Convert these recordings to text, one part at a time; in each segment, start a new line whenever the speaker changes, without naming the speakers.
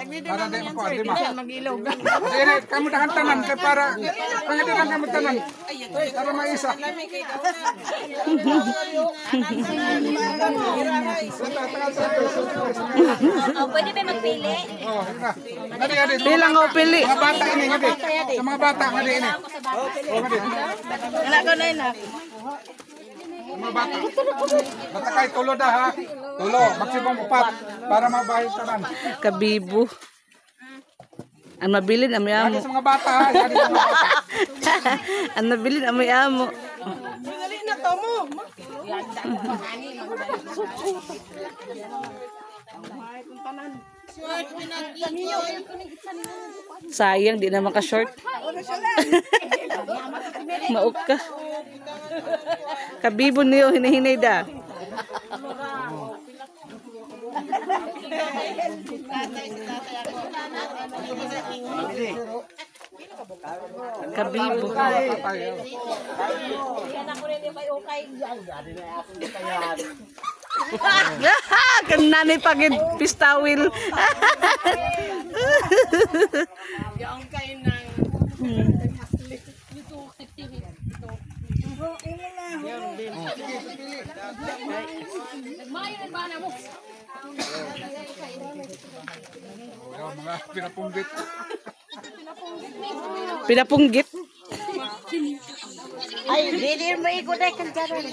Para di mo kuha, di ma.
Mag-ilog.
Sige, kamu tahan tanan kay para pangadilan kamu tanan. Para maisa.
Pwede ba magpili?
Oh, ngadi.
Bilang ko pili.
Mga bata ini ngadi. Sa mga bata ngadi ini. Oh, ngadi.
Anak ko na yun ha.
Mga bata. Bata kay tulo dah ha. Tulo, maksimum 4 para mabahit tanan.
Kabibo. Ang mabilin amoy amo.
Ngadi sa mga bata ha. Ngadi sa mga bata.
Ang mabilin amoy amo.
Dali na to mo.
Sayang di na maka-short. Mauk ka. Kabibo niyo hinahinay da. Kabibo. Kena ni pagid pistawil.
Yung kayo ng...
Mga pinapunggit.
Pinapunggit.
Ay, dili mo ikot ay kanjaran.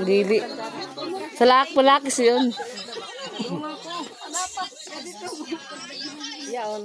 Dili. Sa lak-palakis yun.
Yaon.